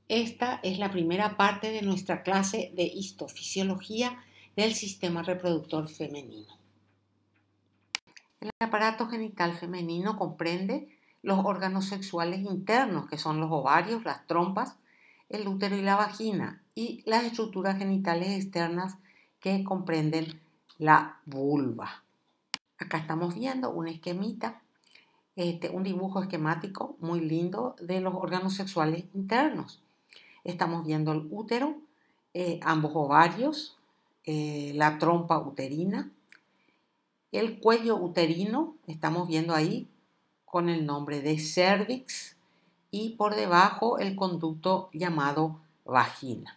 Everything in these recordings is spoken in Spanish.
Esta es la primera parte de nuestra clase de histofisiología del sistema reproductor femenino. El aparato genital femenino comprende los órganos sexuales internos, que son los ovarios, las trompas, el útero y la vagina, y las estructuras genitales externas que comprenden la vulva. Acá estamos viendo un esquemita, un dibujo esquemático muy lindo de los órganos sexuales internos. Estamos viendo el útero, ambos ovarios, la trompa uterina, el cuello uterino, estamos viendo ahí con el nombre de cervix, y por debajo el conducto llamado vagina.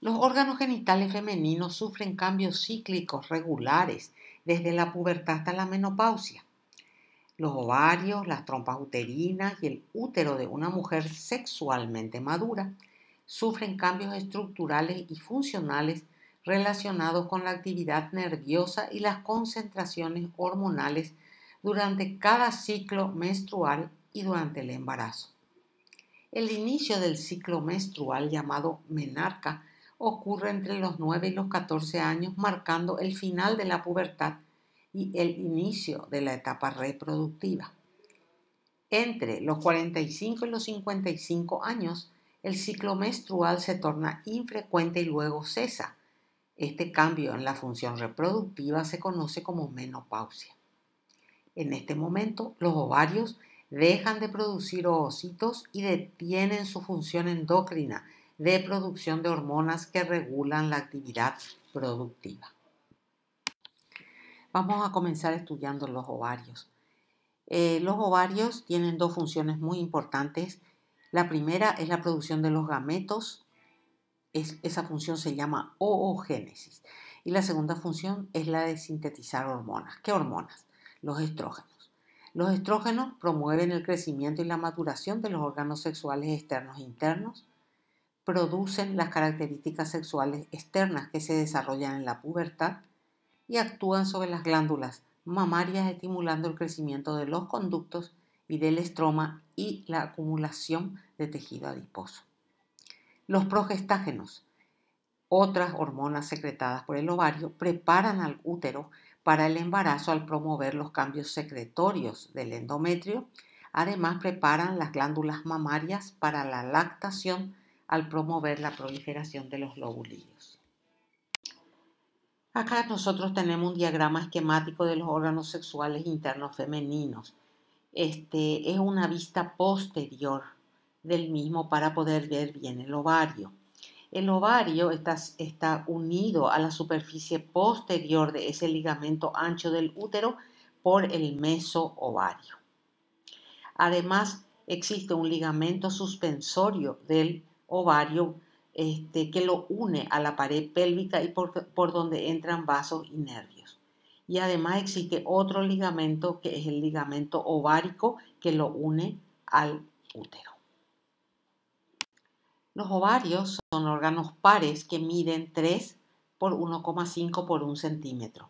Los órganos genitales femeninos sufren cambios cíclicos regulares desde la pubertad hasta la menopausia. Los ovarios, las trompas uterinas y el útero de una mujer sexualmente madura sufren cambios estructurales y funcionales relacionados con la actividad nerviosa y las concentraciones hormonales durante cada ciclo menstrual y durante el embarazo. El inicio del ciclo menstrual, llamado menarca, ocurre entre los 9 y los 14 años, marcando el final de la pubertad y el inicio de la etapa reproductiva. Entre los 45 y los 55 años, el ciclo menstrual se torna infrecuente y luego cesa. Este cambio en la función reproductiva se conoce como menopausia. En este momento, los ovarios dejan de producir ovocitos y detienen su función endocrina de producción de hormonas que regulan la actividad productiva. Vamos a comenzar estudiando los ovarios. Los ovarios tienen dos funciones muy importantes. La primera es la producción de los gametos. Esa función se llama oogénesis. Y la segunda función es la de sintetizar hormonas. ¿Qué hormonas? Los estrógenos. Los estrógenos promueven el crecimiento y la maduración de los órganos sexuales externos e internos. Producen las características sexuales externas que se desarrollan en la pubertad y actúan sobre las glándulas mamarias, estimulando el crecimiento de los conductos y del estroma y la acumulación de tejido adiposo. Los progestágenos, otras hormonas secretadas por el ovario, preparan al útero para el embarazo al promover los cambios secretorios del endometrio. Además, preparan las glándulas mamarias para la lactación al promover la proliferación de los lobulillos. Acá nosotros tenemos un diagrama esquemático de los órganos sexuales internos femeninos. Es una vista posterior del mismo para poder ver bien el ovario. El ovario está unido a la superficie posterior de ese ligamento ancho del útero por el mesoovario. Además, existe un ligamento suspensorio del ovario que lo une a la pared pélvica y por donde entran vasos y nervios. Y además existe otro ligamento que es el ligamento ovárico que lo une al útero. Los ovarios son órganos pares que miden 3 por 1,5 por 1 centímetro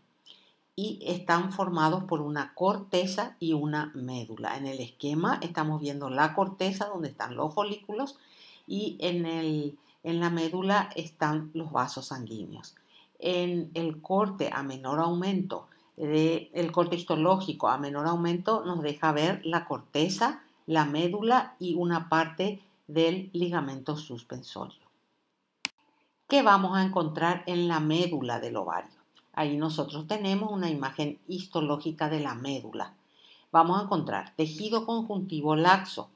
y están formados por una corteza y una médula. En el esquema estamos viendo la corteza donde están los folículos y en la médula están los vasos sanguíneos. En el corte a menor aumento, el corte histológico a menor aumento nos deja ver la corteza, la médula y una parte del ligamento suspensorio. ¿Qué vamos a encontrar en la médula del ovario? Ahí nosotros tenemos una imagen histológica de la médula. Vamos a encontrar tejido conjuntivo laxo,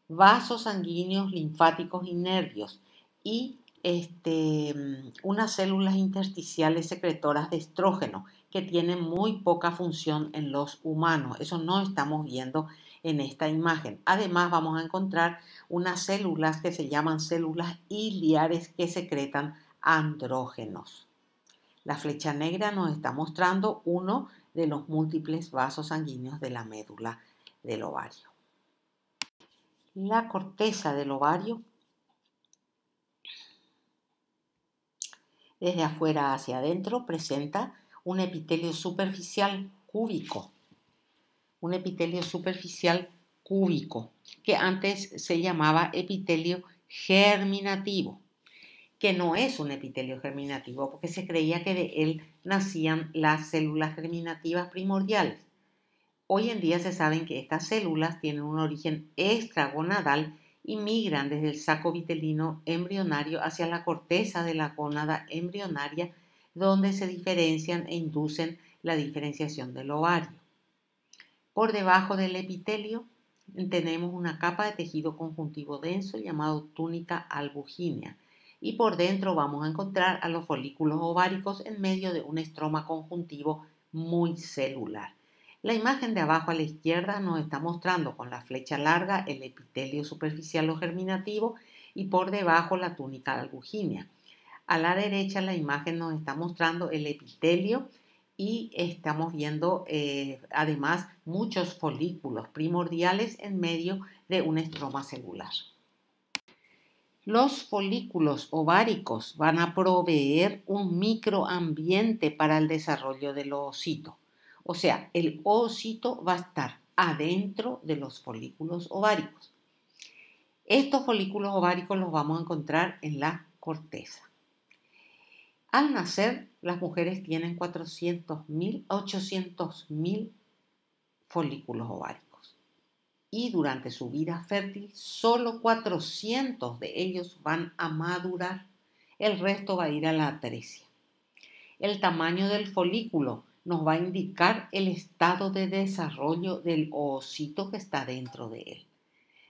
vasos sanguíneos, linfáticos y nervios y unas células intersticiales secretoras de estrógeno que tienen muy poca función en los humanos. Eso no estamos viendo en esta imagen. Además vamos a encontrar unas células que se llaman células iliares que secretan andrógenos. La flecha negra nos está mostrando uno de los múltiples vasos sanguíneos de la médula del ovario. La corteza del ovario, desde afuera hacia adentro, presenta un epitelio superficial cúbico. Un epitelio superficial cúbico, que antes se llamaba epitelio germinativo, que no es un epitelio germinativo porque se creía que de él nacían las células germinativas primordiales. Hoy en día se sabe que estas células tienen un origen extragonadal y migran desde el saco vitelino embrionario hacia la corteza de la gónada embrionaria, donde se diferencian e inducen la diferenciación del ovario. Por debajo del epitelio tenemos una capa de tejido conjuntivo denso llamado túnica albugínea, y por dentro vamos a encontrar a los folículos ováricos en medio de un estroma conjuntivo muy celular. La imagen de abajo a la izquierda nos está mostrando con la flecha larga el epitelio superficial o germinativo y por debajo la túnica albugínea. A la derecha la imagen nos está mostrando el epitelio y estamos viendo además muchos folículos primordiales en medio de un estroma celular. Los folículos ováricos van a proveer un microambiente para el desarrollo del oocito. O sea, el oocito va a estar adentro de los folículos ováricos. Estos folículos ováricos los vamos a encontrar en la corteza. Al nacer, las mujeres tienen 400.000 a 800.000 folículos ováricos. Y durante su vida fértil, solo 400 de ellos van a madurar. El resto va a ir a la atresia. El tamaño del folículo nos va a indicar el estado de desarrollo del oocito que está dentro de él.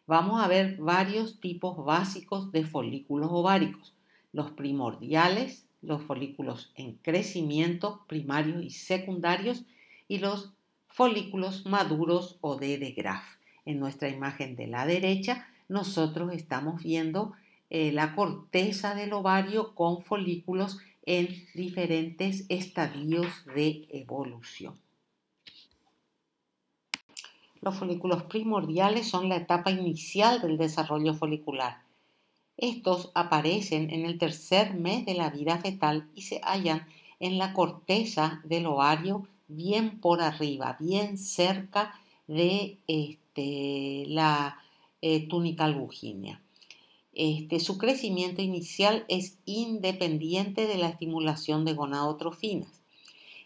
Vamos a ver varios tipos básicos de folículos ováricos. Los primordiales, los folículos en crecimiento, primarios y secundarios, y los folículos maduros o de Graf. En nuestra imagen de la derecha, nosotros estamos viendo la corteza del ovario con folículos en diferentes estadios de evolución. Los folículos primordiales son la etapa inicial del desarrollo folicular. Estos aparecen en el tercer mes de la vida fetal y se hallan en la corteza del ovario, bien por arriba, bien cerca de la túnica albugínea. Su crecimiento inicial es independiente de la estimulación de gonadotrofinas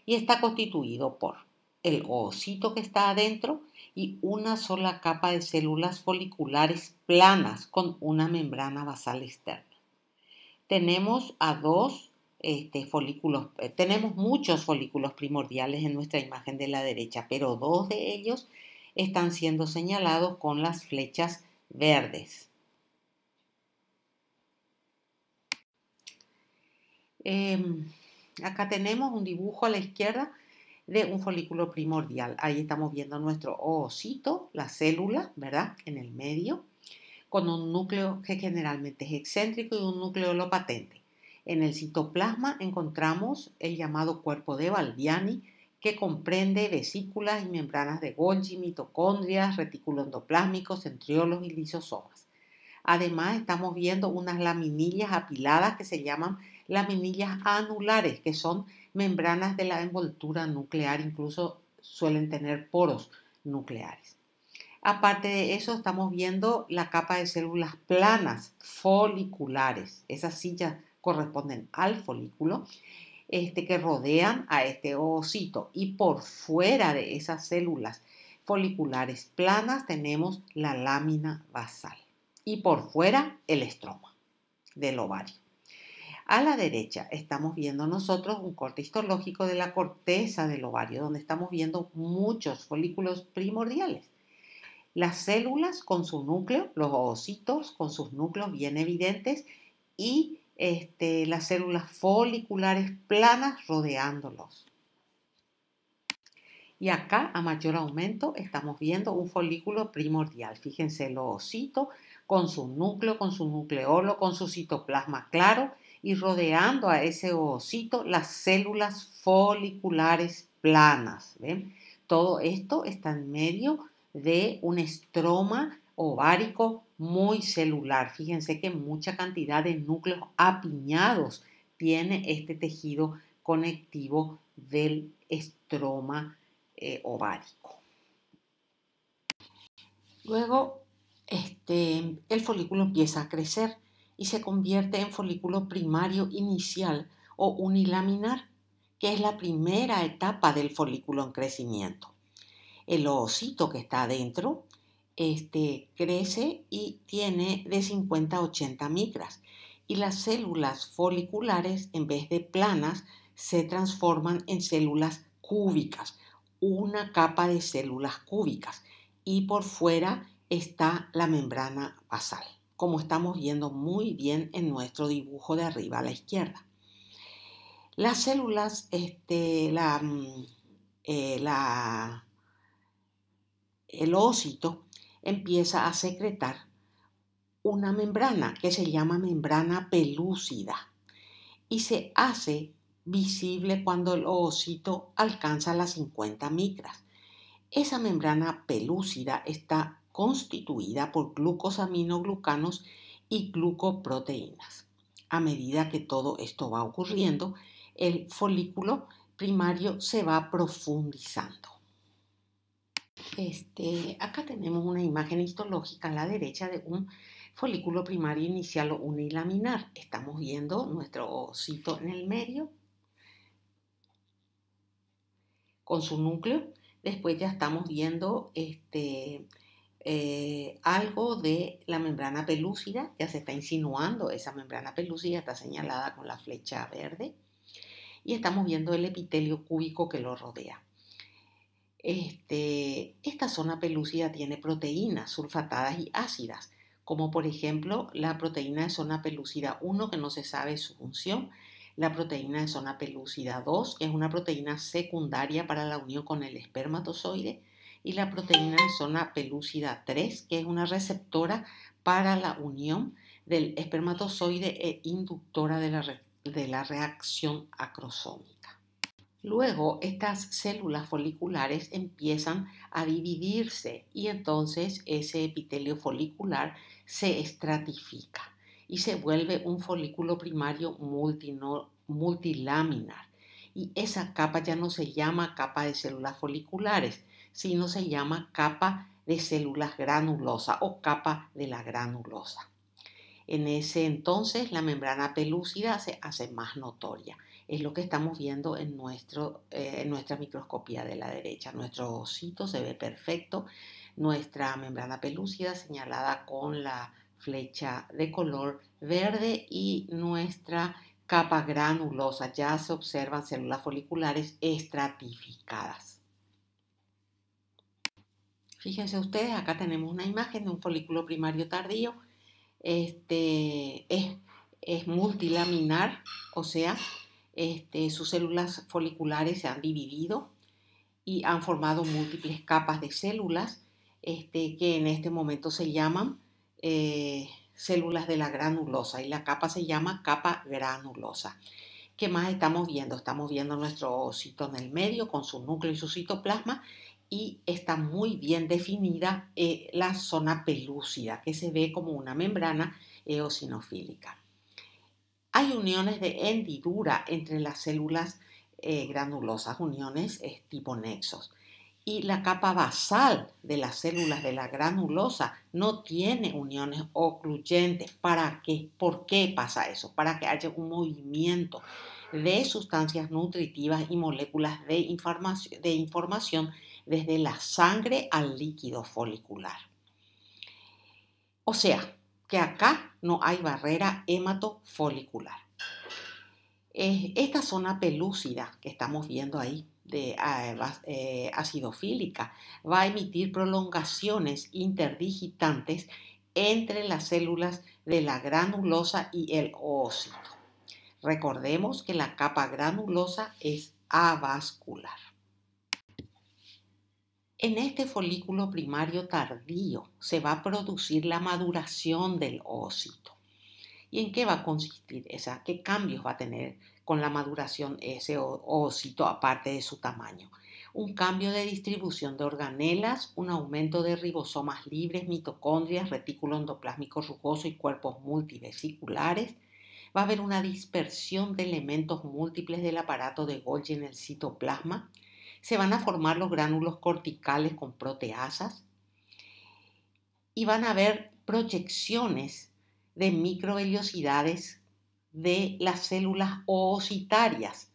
y está constituido por el oocito que está adentro y una sola capa de células foliculares planas con una membrana basal externa. Tenemos tenemos muchos folículos primordiales en nuestra imagen de la derecha, pero dos de ellos están siendo señalados con las flechas verdes. Acá tenemos un dibujo a la izquierda de un folículo primordial. Ahí estamos viendo nuestro oocito, la célula, ¿verdad? En el medio, con un núcleo que generalmente es excéntrico y un nucleolo patente. En el citoplasma encontramos el llamado cuerpo de Balbiani, que comprende vesículas y membranas de Golgi, mitocondrias, retículos endoplásmicos, centriolos y lisosomas. Además, estamos viendo unas laminillas apiladas que se llaman laminillas anulares, que son membranas de la envoltura nuclear, incluso suelen tener poros nucleares. Aparte de eso, estamos viendo la capa de células planas foliculares. Esas sí ya corresponden al folículo, que rodean a este oocito. Y por fuera de esas células foliculares planas tenemos la lámina basal. Y por fuera el estroma del ovario. A la derecha estamos viendo nosotros un corte histológico de la corteza del ovario, donde estamos viendo muchos folículos primordiales. Las células con su núcleo, los oocitos con sus núcleos bien evidentes y las células foliculares planas rodeándolos. Y acá, a mayor aumento, estamos viendo un folículo primordial. Fíjense, el oocito con su núcleo, con su nucleolo, con su citoplasma claro y rodeando a ese oocito las células foliculares planas. ¿Ven? Todo esto está en medio de un estroma ovárico muy celular. Fíjense que mucha cantidad de núcleos apiñados tiene este tejido conectivo del estroma ovárico. Luego, el folículo empieza a crecer y se convierte en folículo primario inicial o unilaminar, que es la primera etapa del folículo en crecimiento. El ovocito que está adentro crece y tiene de 50 a 80 micras. Y las células foliculares, en vez de planas, se transforman en células cúbicas, una capa de células cúbicas. Y por fuera está la membrana basal, como estamos viendo muy bien en nuestro dibujo de arriba a la izquierda. Las células, el ovocito empieza a secretar una membrana que se llama membrana pelúcida y se hace visible cuando el ovocito alcanza las 50 micras. Esa membrana pelúcida está constituida por glucosaminoglucanos y glucoproteínas. A medida que todo esto va ocurriendo, el folículo primario se va profundizando. Acá tenemos una imagen histológica a la derecha de un folículo primario inicial o unilaminar. Estamos viendo nuestro ovocito en el medio con su núcleo. Después ya estamos viendo algo de la membrana pelúcida. Ya se está insinuando esa membrana pelúcida, está señalada con la flecha verde. Y estamos viendo el epitelio cúbico que lo rodea. Esta zona pelúcida tiene proteínas sulfatadas y ácidas, como por ejemplo la proteína de zona pelúcida 1, que no se sabe su función, la proteína de zona pelúcida 2, que es una proteína secundaria para la unión con el espermatozoide, y la proteína de zona pelúcida 3, que es una receptora para la unión del espermatozoide e inductora de la reacción acrosómica. Luego, estas células foliculares empiezan a dividirse y entonces ese epitelio folicular se estratifica y se vuelve un folículo primario multilaminar. Y esa capa ya no se llama capa de células foliculares, sino se llama capa de células granulosas o capa de la granulosa. En ese entonces la membrana pelúcida se hace más notoria. Es lo que estamos viendo en nuestra microscopía de la derecha. Nuestro ovocito se ve perfecto, nuestra membrana pelúcida señalada con la flecha de color verde y nuestra capa granulosa. Ya se observan células foliculares estratificadas. Fíjense ustedes, acá tenemos una imagen de un folículo primario tardío. Es multilaminar, o sea, sus células foliculares se han dividido y han formado múltiples capas de células que en este momento se llaman células de la granulosa, y la capa se llama capa granulosa. ¿Qué más estamos viendo? Estamos viendo nuestro ovocito en el medio con su núcleo y su citoplasma, y está muy bien definida la zona pelúcida, que se ve como una membrana eosinofílica. Hay uniones de hendidura entre las células granulosas, uniones tipo nexos. Y la capa basal de las células de la granulosa no tiene uniones ocluyentes. ¿Para qué? ¿Por qué pasa eso? Para que haya un movimiento de sustancias nutritivas y moléculas de información desde la sangre al líquido folicular. O sea, que acá no hay barrera hematofolicular. Esta zona pelúcida que estamos viendo ahí, de acidofílica, va a emitir prolongaciones interdigitantes entre las células de la granulosa y el ovocito. Recordemos que la capa granulosa es avascular. En este folículo primario tardío se va a producir la maduración del ovocito. ¿Y en qué va a consistir esa? ¿Qué cambios va a tener con la maduración ese ovocito aparte de su tamaño? Un cambio de distribución de organelas, un aumento de ribosomas libres, mitocondrias, retículo endoplásmico rugoso y cuerpos multivesiculares. Va a haber una dispersión de elementos múltiples del aparato de Golgi en el citoplasma. Se van a formar los gránulos corticales con proteasas. y van a ver proyecciones de microvellosidades de las células oocitarias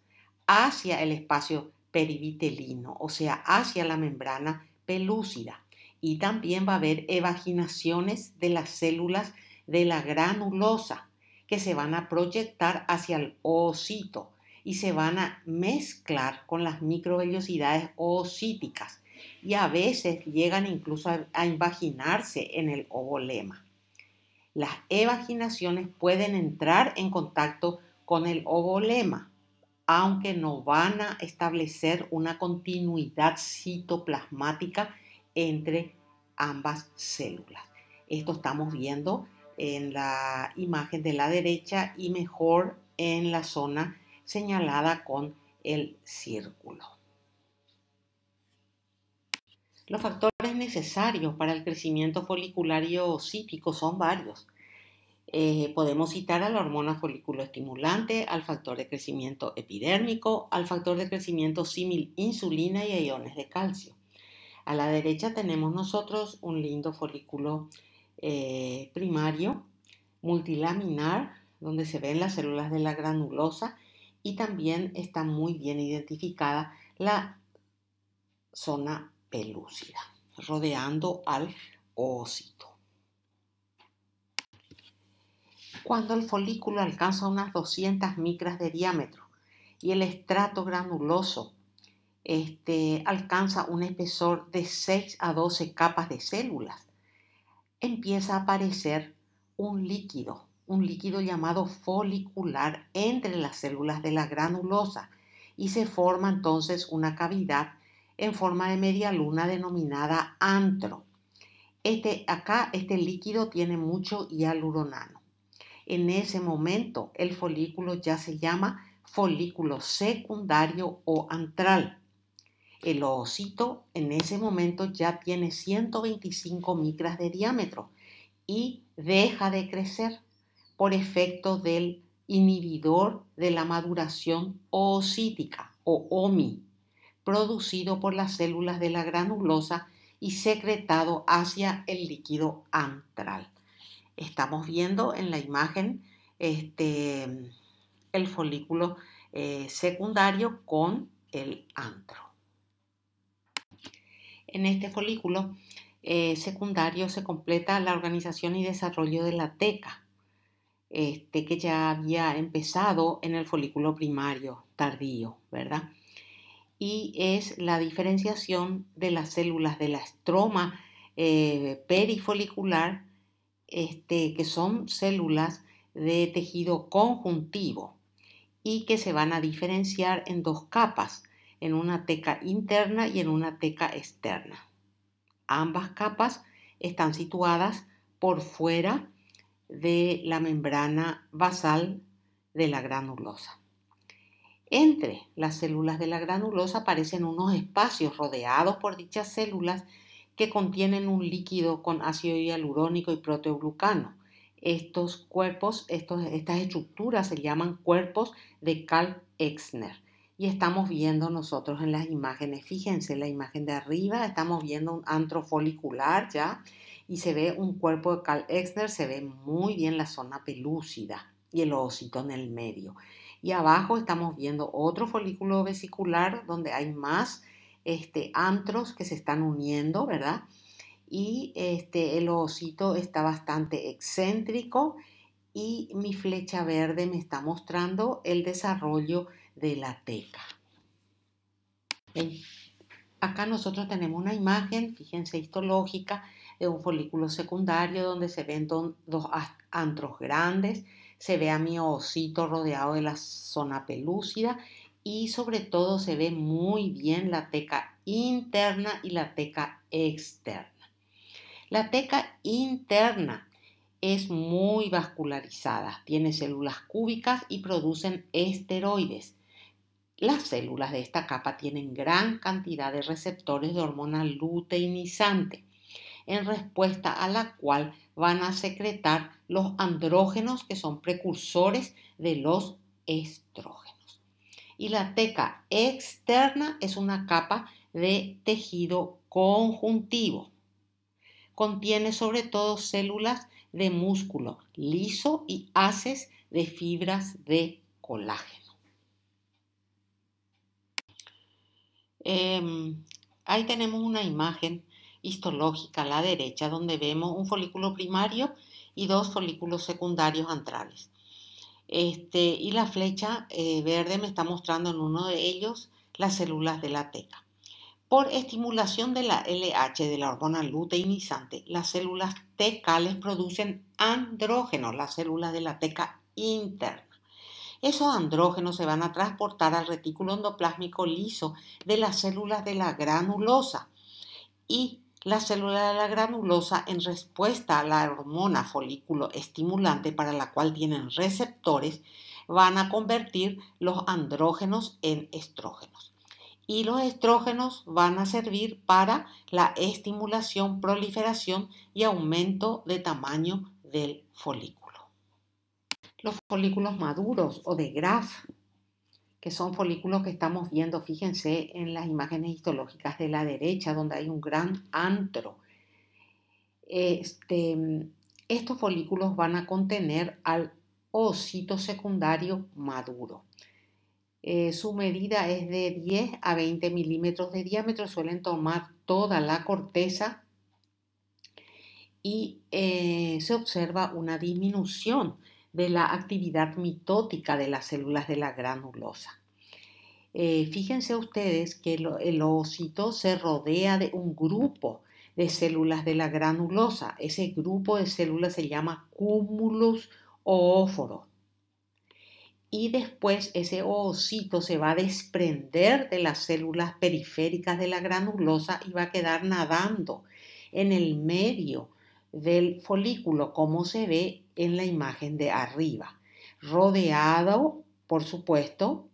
hacia el espacio perivitelino, o sea, hacia la membrana pelúcida. Y también va a haber evaginaciones de las células de la granulosa que se van a proyectar hacia el oocito y se van a mezclar con las microvellosidades oocíticas y a veces llegan incluso a invaginarse en el ovolema. Las evaginaciones pueden entrar en contacto con el ovolema, aunque no van a establecer una continuidad citoplasmática entre ambas células. Esto estamos viendo en la imagen de la derecha y mejor en la zona señalada con el círculo. Los factores necesarios para el crecimiento folicular y oocítico son varios. Podemos citar a la hormona folículo-estimulante, al factor de crecimiento epidérmico, al factor de crecimiento símil insulina y a iones de calcio. A la derecha tenemos nosotros un lindo folículo primario multilaminar, donde se ven las células de la granulosa y también está muy bien identificada la zona pelúcida, rodeando al oocito. Cuando el folículo alcanza unas 200 micras de diámetro y el estrato granuloso alcanza un espesor de 6 a 12 capas de células, empieza a aparecer un líquido llamado folicular entre las células de la granulosa y se forma entonces una cavidad en forma de media luna denominada antro. Este líquido tiene mucho hialuronano. En ese momento el folículo ya se llama folículo secundario o antral. El oocito en ese momento ya tiene 125 micras de diámetro y deja de crecer por efecto del inhibidor de la maduración oocítica o OMI, producido por las células de la granulosa y secretado hacia el líquido antral. Estamos viendo en la imagen el folículo secundario con el antro. En este folículo secundario se completa la organización y desarrollo de la teca, que ya había empezado en el folículo primario tardío, ¿verdad? Y es la diferenciación de las células de la estroma perifolicular, que son células de tejido conjuntivo y que se van a diferenciar en dos capas, en una teca interna y en una teca externa. Ambas capas están situadas por fuera de la membrana basal de la granulosa. Entre las células de la granulosa aparecen unos espacios rodeados por dichas células que contienen un líquido con ácido hialurónico y proteoglucano. Estos cuerpos, estas estructuras se llaman cuerpos de Karl-Exner. Y estamos viendo nosotros en las imágenes, fíjense, la imagen de arriba, estamos viendo un antro folicular ya y se ve un cuerpo de Karl-Exner, se ve muy bien la zona pelúcida y el oocito en el medio. Y abajo estamos viendo otro folículo vesicular donde hay más antros que se están uniendo, ¿verdad? Y el oocito está bastante excéntrico y mi flecha verde me está mostrando el desarrollo de la teca. Acá nosotros tenemos una imagen, fíjense, histológica de un folículo secundario donde se ven dos antros grandes, se ve a mi oocito rodeado de la zona pelúcida y sobre todo se ve muy bien la teca interna y la teca externa. La teca interna es muy vascularizada, tiene células cúbicas y producen esteroides. Las células de esta capa tienen gran cantidad de receptores de hormona luteinizante, en respuesta a la cual van a secretar los andrógenos que son precursores de los estrógenos. Y la teca externa es una capa de tejido conjuntivo contiene sobre todo células de músculo liso y haces de fibras de colágeno. Ahí tenemos una imagen histológica a la derecha donde vemos un folículo primario y dos folículos secundarios antrales. Y la flecha verde me está mostrando en uno de ellos las células de la teca. Por estimulación de la LH, de la hormona luteinizante, las células tecales producen andrógenos, las células de la teca interna. Esos andrógenos se van a transportar al retículo endoplásmico liso de las células de la granulosa y las células de la granulosa, en respuesta a la hormona folículo estimulante para la cual tienen receptores, van a convertir los andrógenos en estrógenos. Y los estrógenos van a servir para la estimulación, proliferación y aumento de tamaño del folículo. Los folículos maduros o de Graf, que son folículos que estamos viendo, fíjense en las imágenes histológicas de la derecha, donde hay un gran antro. Estos folículos van a contener al oocito secundario maduro. Su medida es de 10 a 20 milímetros de diámetro, suelen tomar toda la corteza y se observa una disminución de la actividad mitótica de las células de la granulosa. Fíjense ustedes que el oocito se rodea de un grupo de células de la granulosa. Ese grupo de células se llama cúmulus oóforo. Y después ese oocito se va a desprender de las células periféricas de la granulosa y va a quedar nadando en el medio del folículo, como se ve en la imagen de arriba, rodeado, por supuesto,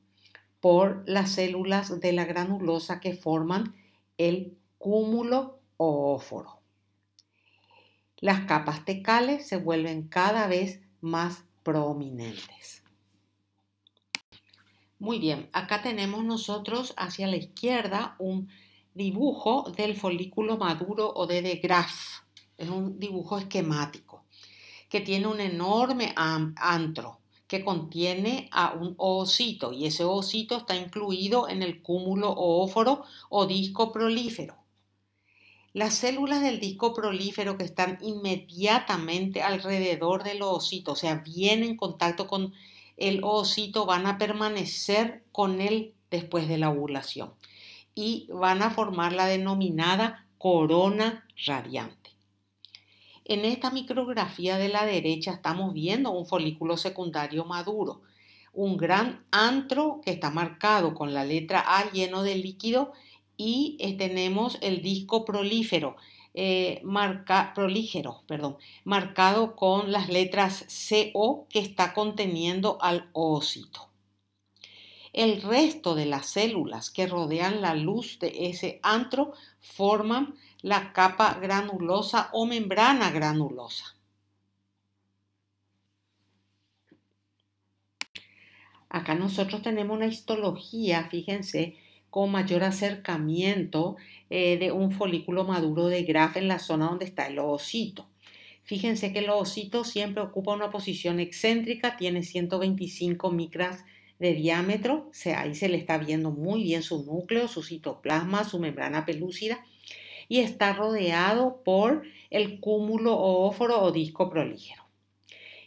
por las células de la granulosa que forman el cúmulo oóforo. Las capas tecales se vuelven cada vez más prominentes. Muy bien, acá tenemos nosotros hacia la izquierda un dibujo del folículo maduro o de Graf. Es un dibujo esquemático que tiene un enorme antro que contiene a un oocito y ese oocito está incluido en el cúmulo oóforo o disco prolífero. Las células del disco prolífero que están inmediatamente alrededor del oocito, o sea, bien en contacto con el oocito, van a permanecer con él después de la ovulación y van a formar la denominada corona radiante. En esta micrografía de la derecha estamos viendo un folículo secundario maduro, un gran antro que está marcado con la letra A lleno de líquido y tenemos el disco prolífero, marcado con las letras CO que está conteniendo al oocito. El resto de las células que rodean la luz de ese antro forman la capa granulosa o membrana granulosa. Acá nosotros tenemos una histología, fíjense, con mayor acercamiento de un folículo maduro de Graf en la zona donde está el oocito. Fíjense que el oocito siempre ocupa una posición excéntrica, tiene 125 micras de diámetro, ahí se le está viendo muy bien su núcleo, su citoplasma, su membrana pelúcida, y está rodeado por el cúmulo oóforo o disco prolífero.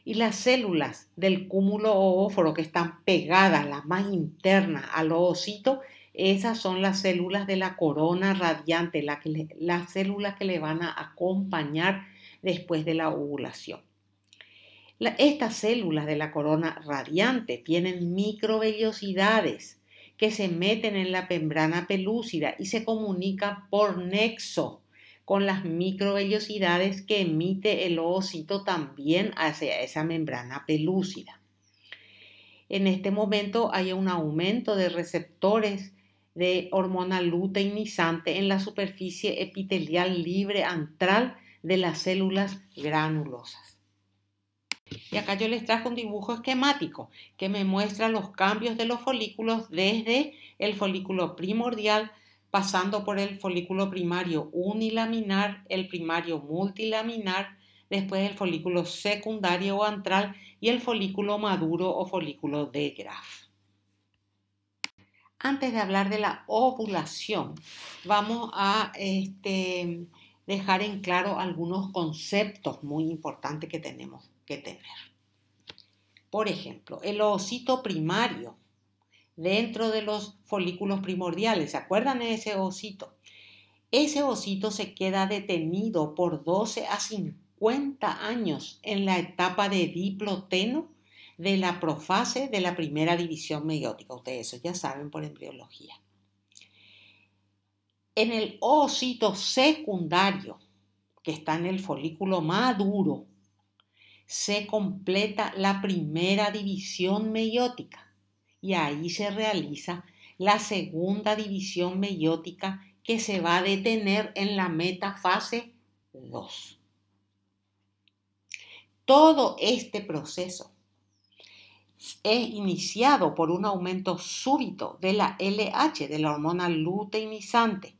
Y las células del cúmulo oóforo que están pegadas, las más internas al oocito, esas son las células de la corona radiante, las células que le van a acompañar después de la ovulación. Estas células de la corona radiante tienen microvellosidades que se meten en la membrana pelúcida y se comunican por nexo con las microvellosidades que emite el oocito también hacia esa membrana pelúcida. En este momento hay un aumento de receptores de hormona luteinizante en la superficie epitelial libre antral de las células granulosas. Y acá yo les traje un dibujo esquemático que me muestra los cambios de los folículos desde el folículo primordial pasando por el folículo primario unilaminar, el primario multilaminar, después el folículo secundario o antral y el folículo maduro o folículo de Graf. Antes de hablar de la ovulación, vamos a dejar en claro algunos conceptos muy importantes que tenemos que tener. Por ejemplo, el ovocito primario dentro de los folículos primordiales. ¿Se acuerdan de ese ovocito? Ese ovocito se queda detenido por 12 a 50 años en la etapa de diploteno de la profase de la primera división meiótica. Ustedes eso ya saben por embriología. En el ovocito secundario, que está en el folículo maduro, se completa la primera división meiótica y ahí se realiza la segunda división meiótica que se va a detener en la metafase 2. Todo este proceso es iniciado por un aumento súbito de la LH, de la hormona luteinizante,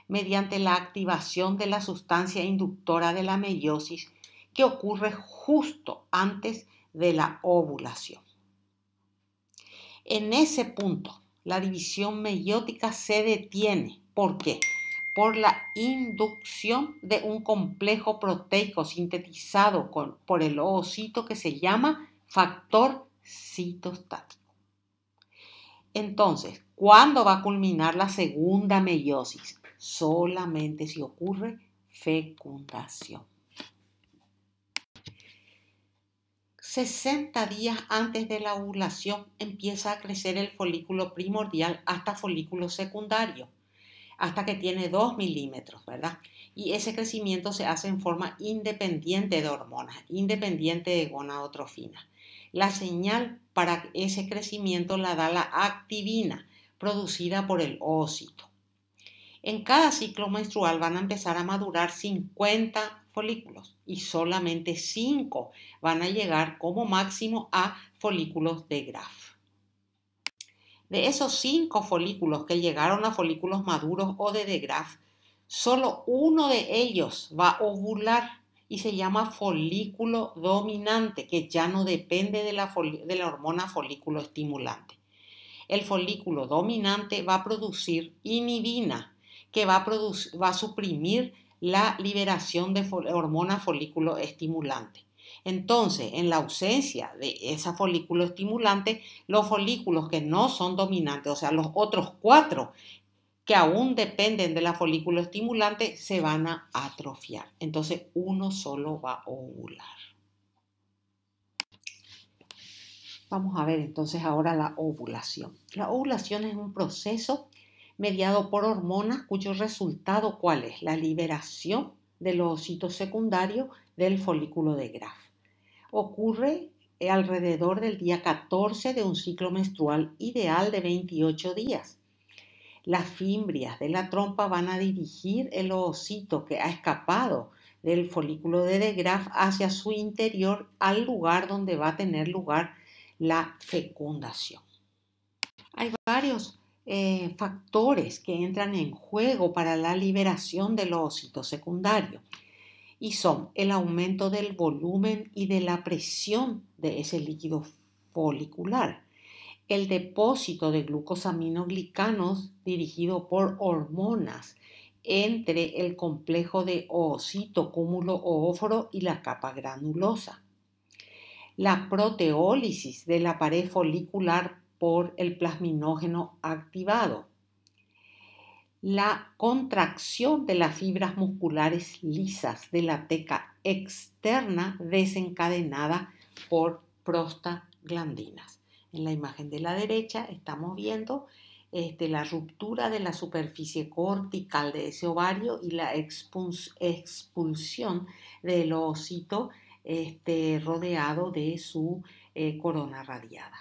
mediante la activación de la sustancia inductora de la meiosis que ocurre justo antes de la ovulación. En ese punto, la división meiótica se detiene. ¿Por qué? Por la inducción de un complejo proteico sintetizado por el ovocito que se llama factor citostático. Entonces, ¿cuándo va a culminar la segunda meiosis? Solamente si ocurre fecundación. 60 días antes de la ovulación empieza a crecer el folículo primordial hasta folículo secundario, hasta que tiene 2 milímetros, ¿verdad? Y ese crecimiento se hace en forma independiente de hormonas, independiente de gonadotrofina. La señal para ese crecimiento la da la activina, producida por el ovocito. En cada ciclo menstrual van a empezar a madurar 50 folículos y solamente 5 van a llegar como máximo a folículos de Graf. De esos 5 folículos que llegaron a folículos maduros o de Graf, solo uno de ellos va a ovular y se llama folículo dominante, que ya no depende de la hormona folículo estimulante. El folículo dominante va a producir inhibina, que va a suprimir la liberación de hormona folículo estimulante. Entonces, en la ausencia de esa folículo estimulante, los folículos que no son dominantes, o sea, los otros 4 que aún dependen de la folículo estimulante, se van a atrofiar. Entonces, uno solo va a ovular. Vamos a ver entonces ahora la ovulación. La ovulación es un proceso mediado por hormonas cuyo resultado, ¿cuál es? La liberación del ovocito secundario del folículo de Graf. Ocurre alrededor del día 14 de un ciclo menstrual ideal de 28 días. Las fimbrias de la trompa van a dirigir el ovocito que ha escapado del folículo de Graf hacia su interior al lugar donde va a tener lugar la fecundación. Hay varios factores que entran en juego para la liberación del ovocito secundario y son el aumento del volumen y de la presión de ese líquido folicular, el depósito de glucosaminoglicanos dirigido por hormonas entre el complejo de ovocito, cúmulo oóforo y la capa granulosa, la proteólisis de la pared folicular por el plasminógeno activado, la contracción de las fibras musculares lisas de la teca externa desencadenada por prostaglandinas. En la imagen de la derecha estamos viendo la ruptura de la superficie cortical de ese ovario y la expulsión del ovocito rodeado de su corona radiada.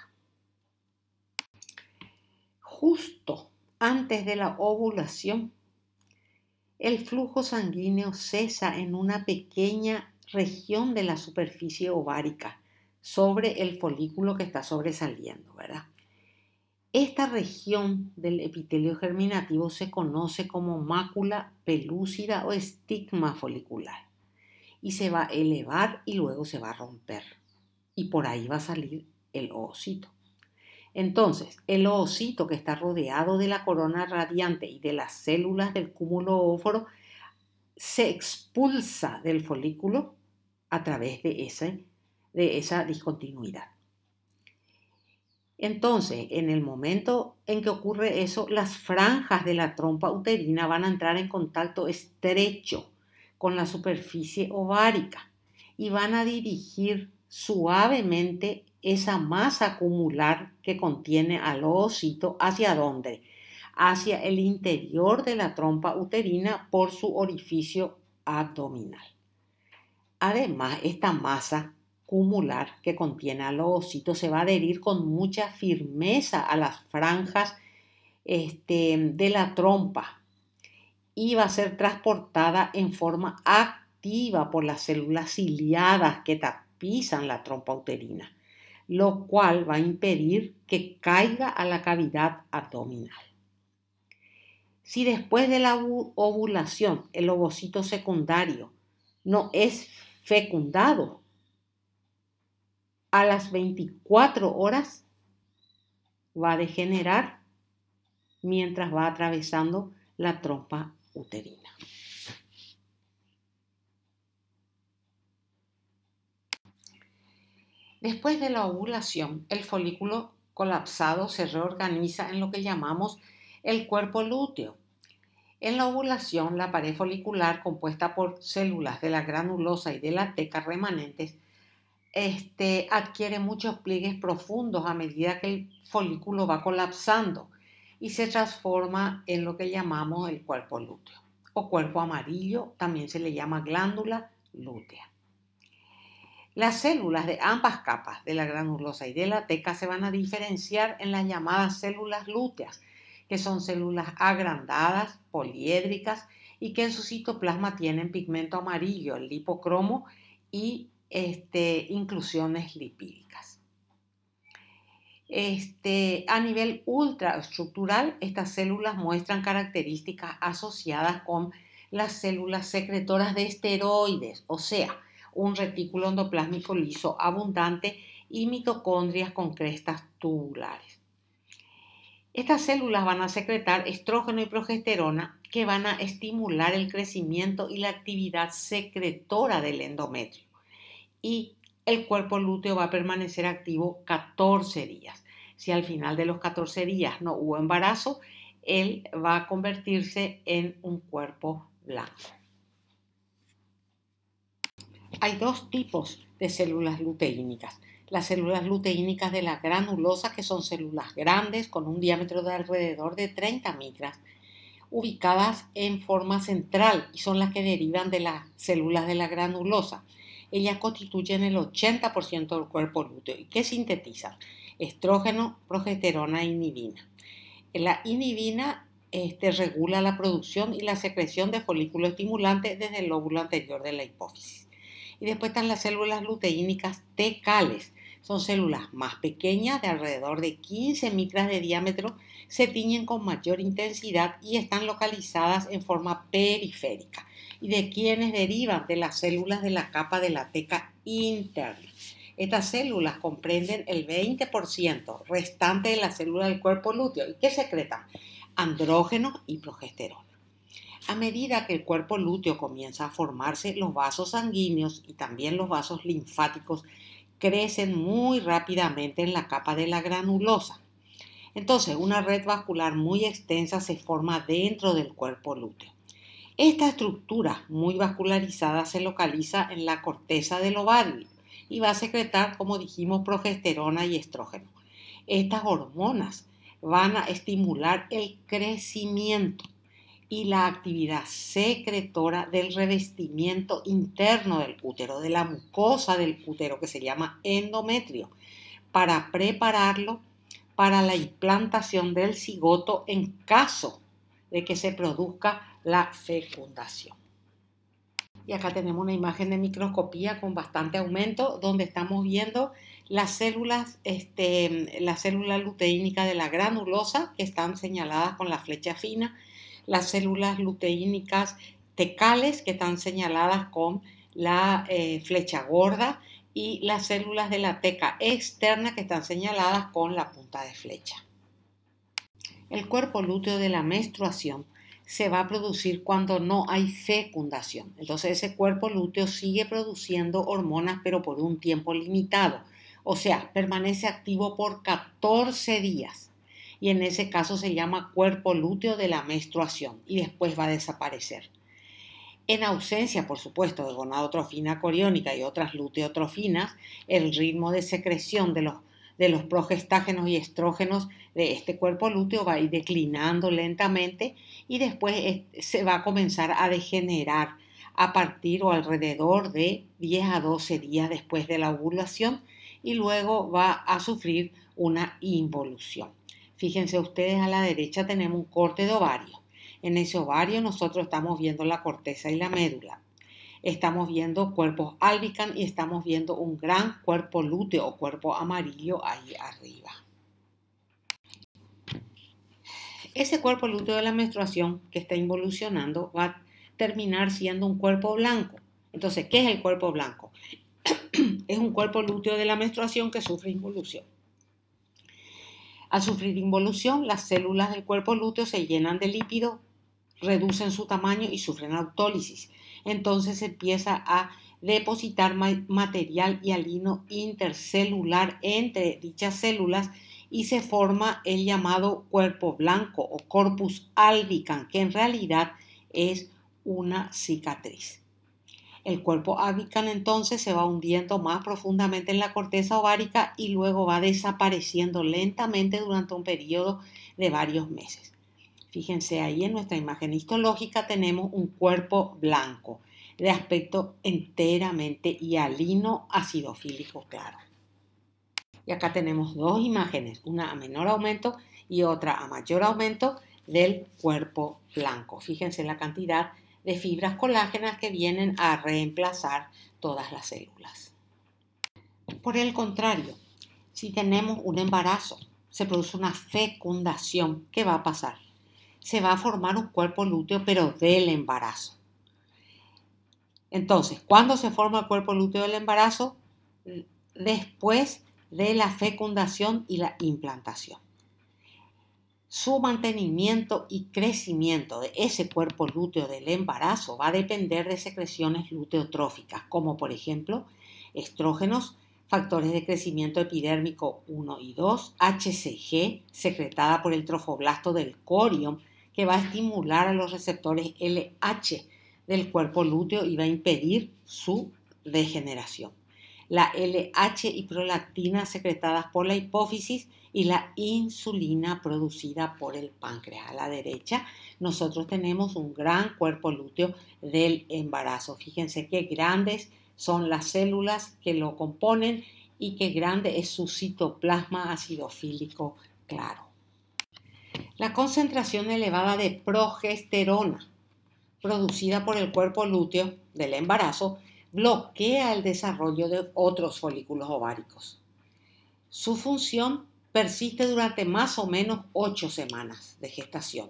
Justo antes de la ovulación, el flujo sanguíneo cesa en una pequeña región de la superficie ovárica sobre el folículo que está sobresaliendo, ¿verdad? Esta región del epitelio germinativo se conoce como mácula pelúcida o estigma folicular y se va a elevar y luego se va a romper y por ahí va a salir el ovocito. Entonces, el ovocito que está rodeado de la corona radiante y de las células del cúmulo óforo se expulsa del folículo a través de esa discontinuidad. Entonces, en el momento en que ocurre eso, las franjas de la trompa uterina van a entrar en contacto estrecho con la superficie ovárica y van a dirigir suavemente esa masa acumular que contiene al ovocito ¿hacia dónde? Hacia el interior de la trompa uterina por su orificio abdominal. Además, esta masa cumular que contiene al ovocito se va a adherir con mucha firmeza a las franjas de la trompa y va a ser transportada en forma activa por las células ciliadas que tapizan la trompa uterina, lo cual va a impedir que caiga a la cavidad abdominal. Si después de la ovulación el ovocito secundario no es fecundado, a las 24 horas va a degenerar mientras va atravesando la trompa uterina. Después de la ovulación, el folículo colapsado se reorganiza en lo que llamamos el cuerpo lúteo. En la ovulación, la pared folicular compuesta por células de la granulosa y de la teca remanentes adquiere muchos pliegues profundos a medida que el folículo va colapsando y se transforma en lo que llamamos el cuerpo lúteo o cuerpo amarillo, también se le llama glándula lútea. Las células de ambas capas, de la granulosa y de la teca, se van a diferenciar en las llamadas células lúteas, que son células agrandadas, poliédricas y que en su citoplasma tienen pigmento amarillo, el lipocromo y inclusiones lipídicas. A nivel ultraestructural, estas células muestran características asociadas con las células secretoras de esteroides, o sea, un retículo endoplásmico liso abundante y mitocondrias con crestas tubulares. Estas células van a secretar estrógeno y progesterona que van a estimular el crecimiento y la actividad secretora del endometrio. Y el cuerpo lúteo va a permanecer activo 14 días. Si al final de los 14 días no hubo embarazo, él va a convertirse en un cuerpo blanco. Hay dos tipos de células luteínicas. Las células luteínicas de la granulosa, que son células grandes con un diámetro de alrededor de 30 micras, ubicadas en forma central y son las que derivan de las células de la granulosa. Ellas constituyen el 80% del cuerpo lúteo y que sintetizan estrógeno, progesterona e inhibina. La inhibina regula la producción y la secreción de folículo estimulante desde el lóbulo anterior de la hipófisis. Y después están las células luteínicas tecales. Son células más pequeñas, de alrededor de 15 micras de diámetro, se tiñen con mayor intensidad y están localizadas en forma periférica, y de quienes derivan de las células de la capa de la teca interna. Estas células comprenden el 20% restante de las células del cuerpo lúteo y que secretan andrógenos y progesterona. A medida que el cuerpo lúteo comienza a formarse, los vasos sanguíneos y también los vasos linfáticos crecen muy rápidamente en la capa de la granulosa. Entonces, una red vascular muy extensa se forma dentro del cuerpo lúteo. Esta estructura muy vascularizada se localiza en la corteza del ovario y va a secretar, como dijimos, progesterona y estrógeno. Estas hormonas van a estimular el crecimiento y la actividad secretora del revestimiento interno del útero, de la mucosa del útero, que se llama endometrio, para prepararlo para la implantación del cigoto en caso de que se produzca la fecundación. Y acá tenemos una imagen de microscopía con bastante aumento, donde estamos viendo las células, la célula luteínica de la granulosa, que están señaladas con la flecha fina, las células luteínicas tecales, que están señaladas con la flecha gorda, y las células de la teca externa, que están señaladas con la punta de flecha. El cuerpo lúteo de la menstruación se va a producir cuando no hay fecundación. Entonces ese cuerpo lúteo sigue produciendo hormonas, pero por un tiempo limitado. O sea, permanece activo por 14 días. Y en ese caso se llama cuerpo lúteo de la menstruación y después va a desaparecer. En ausencia, por supuesto, de gonadotrofina coriónica y otras luteotrofinas, el ritmo de secreción de los progestágenos y estrógenos de este cuerpo lúteo va a ir declinando lentamente y después se va a comenzar a degenerar a partir o alrededor de 10 a 12 días después de la ovulación y luego va a sufrir una involución. Fíjense ustedes, a la derecha tenemos un corte de ovario. En ese ovario nosotros estamos viendo la corteza y la médula. Estamos viendo cuerpos albicans y estamos viendo un gran cuerpo lúteo o cuerpo amarillo ahí arriba. Ese cuerpo lúteo de la menstruación que está involucionando va a terminar siendo un cuerpo blanco. Entonces, ¿qué es el cuerpo blanco? Es un cuerpo lúteo de la menstruación que sufre involución. Al sufrir involución, las células del cuerpo lúteo se llenan de lípido, reducen su tamaño y sufren autólisis. Entonces se empieza a depositar material hialino intercelular entre dichas células y se forma el llamado cuerpo blanco o corpus albicans, que en realidad es una cicatriz. El cuerpo albicans entonces se va hundiendo más profundamente en la corteza ovárica y luego va desapareciendo lentamente durante un periodo de varios meses. Fíjense, ahí en nuestra imagen histológica tenemos un cuerpo blanco de aspecto enteramente hialino acidofílico claro. Y acá tenemos dos imágenes, una a menor aumento y otra a mayor aumento del cuerpo blanco. Fíjense la cantidad de fibras colágenas que vienen a reemplazar todas las células. Por el contrario, si tenemos un embarazo, se produce una fecundación, ¿qué va a pasar? Se va a formar un cuerpo lúteo, pero del embarazo. Entonces, ¿cuándo se forma el cuerpo lúteo del embarazo? Después de la fecundación y la implantación. Su mantenimiento y crecimiento de ese cuerpo lúteo del embarazo va a depender de secreciones luteotróficas, como por ejemplo estrógenos, factores de crecimiento epidérmico 1 y 2, HCG, secretada por el trofoblasto del corion, que va a estimular a los receptores LH del cuerpo lúteo y va a impedir su degeneración. La LH y prolactina secretadas por la hipófisis y la insulina producida por el páncreas. A la derecha nosotros tenemos un gran cuerpo lúteo del embarazo. Fíjense qué grandes son las células que lo componen y qué grande es su citoplasma acidofílico claro. La concentración elevada de progesterona producida por el cuerpo lúteo del embarazo bloquea el desarrollo de otros folículos ováricos. Su función persiste durante más o menos 8 semanas de gestación.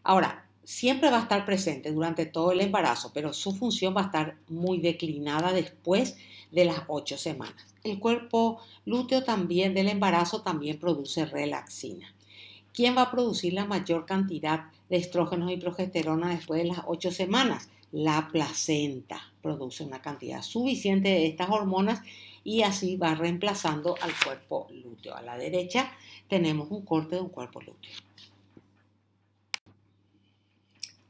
Ahora, siempre va a estar presente durante todo el embarazo, pero su función va a estar muy declinada después de las 8 semanas. El cuerpo lúteo también del embarazo también produce relaxina. ¿Quién va a producir la mayor cantidad de estrógenos y progesterona después de las 8 semanas? La placenta produce una cantidad suficiente de estas hormonas y así va reemplazando al cuerpo lúteo. A la derecha tenemos un corte de un cuerpo lúteo.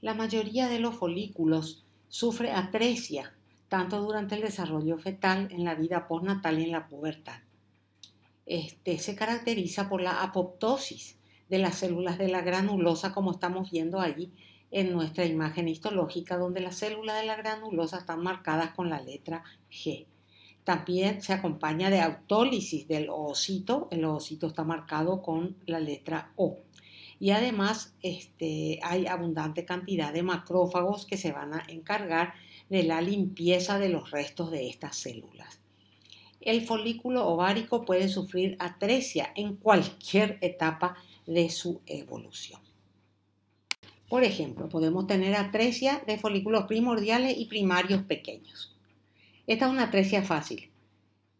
La mayoría de los folículos sufre atresia, tanto durante el desarrollo fetal, en la vida postnatal y en la pubertad. Se caracteriza por la apoptosis de las células de la granulosa, como estamos viendo allí en nuestra imagen histológica, donde las células de la granulosa están marcadas con la letra G. También se acompaña de autólisis del oocito, el oocito está marcado con la letra O. Y además hay abundante cantidad de macrófagos que se van a encargar de la limpieza de los restos de estas células. El folículo ovárico puede sufrir atresia en cualquier etapa de su evolución. Por ejemplo, podemos tener atresia de folículos primordiales y primarios pequeños. Esta es una atresia fácil.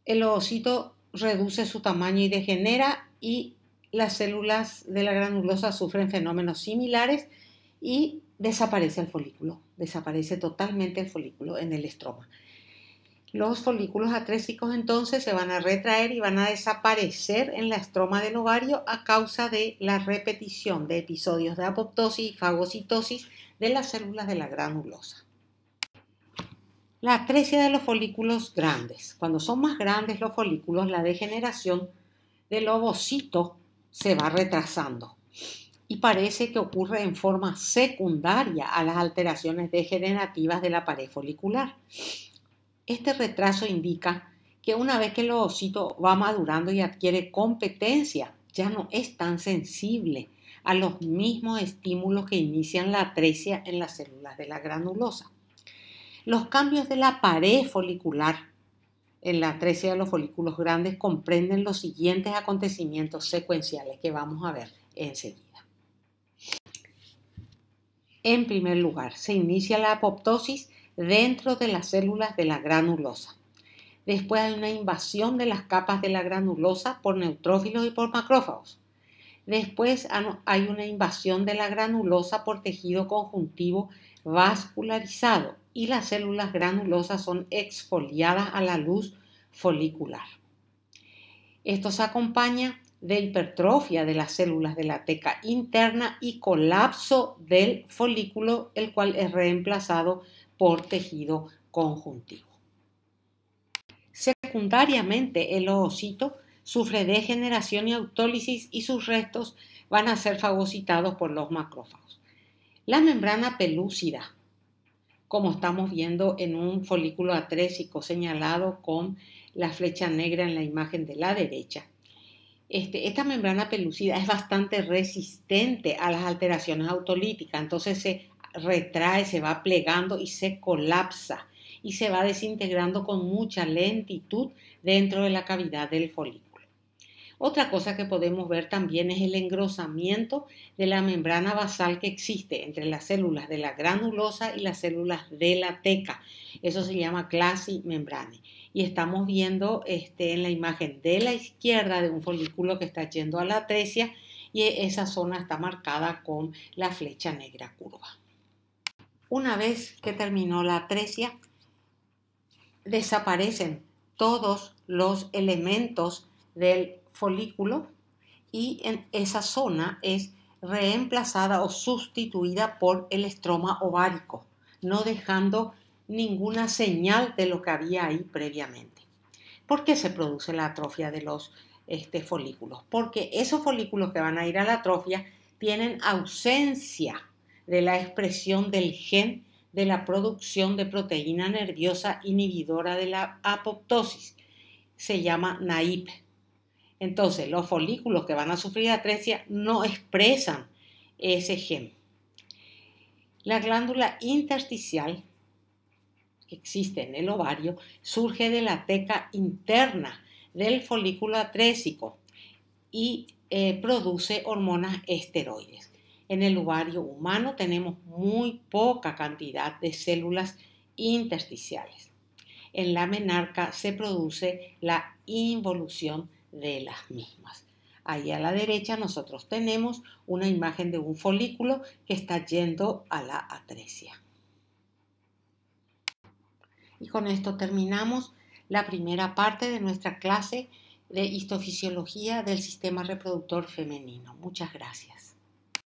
El ovocito reduce su tamaño y degenera, y las células de la granulosa sufren fenómenos similares y desaparece el folículo. Desaparece totalmente el folículo en el estroma. Los folículos atrésicos entonces se van a retraer y van a desaparecer en la estroma del ovario a causa de la repetición de episodios de apoptosis y fagocitosis de las células de la granulosa. La atresia de los folículos grandes. Cuando son más grandes los folículos, la degeneración del ovocito se va retrasando y parece que ocurre en forma secundaria a las alteraciones degenerativas de la pared folicular. Este retraso indica que una vez que el ovocito va madurando y adquiere competencia, ya no es tan sensible a los mismos estímulos que inician la atresia en las células de la granulosa. Los cambios de la pared folicular en la atresia de los folículos grandes comprenden los siguientes acontecimientos secuenciales que vamos a ver enseguida. En primer lugar, se inicia la apoptosis dentro de las células de la granulosa. Después hay una invasión de las capas de la granulosa por neutrófilos y por macrófagos. Después hay una invasión de la granulosa por tejido conjuntivo vascularizado y las células granulosas son exfoliadas a la luz folicular. Esto se acompaña de hipertrofia de las células de la teca interna y colapso del folículo, el cual es reemplazado por tejido conjuntivo. Secundariamente, el ovocito sufre degeneración y autólisis y sus restos van a ser fagocitados por los macrófagos. La membrana pelúcida, como estamos viendo en un folículo atrésico señalado con la flecha negra en la imagen de la derecha, esta membrana pelúcida es bastante resistente a las alteraciones autolíticas, entonces se retrae, se va plegando y se colapsa y se va desintegrando con mucha lentitud dentro de la cavidad del folículo. Otra cosa que podemos ver también es el engrosamiento de la membrana basal que existe entre las células de la granulosa y las células de la teca. Eso se llama classi membranae. Y estamos viendo en la imagen de la izquierda de un folículo que está yendo a la atresia y esa zona está marcada con la flecha negra curva. Una vez que terminó la atresia, desaparecen todos los elementos del folículo y en esa zona es reemplazada o sustituida por el estroma ovárico, no dejando ninguna señal de lo que había ahí previamente. ¿Por qué se produce la atrofia de los folículos? Porque esos folículos que van a ir a la atrofia tienen ausencia de la expresión del gen de la producción de proteína nerviosa inhibidora de la apoptosis. Se llama NAIP. Entonces, los folículos que van a sufrir atresia no expresan ese gen. La glándula intersticial que existe en el ovario surge de la teca interna del folículo atrésico y produce hormonas esteroides. En el ovario humano tenemos muy poca cantidad de células intersticiales. En la menarca se produce la involución de las mismas. Ahí a la derecha nosotros tenemos una imagen de un folículo que está yendo a la atresia. Y con esto terminamos la primera parte de nuestra clase de histofisiología del sistema reproductor femenino. Muchas gracias.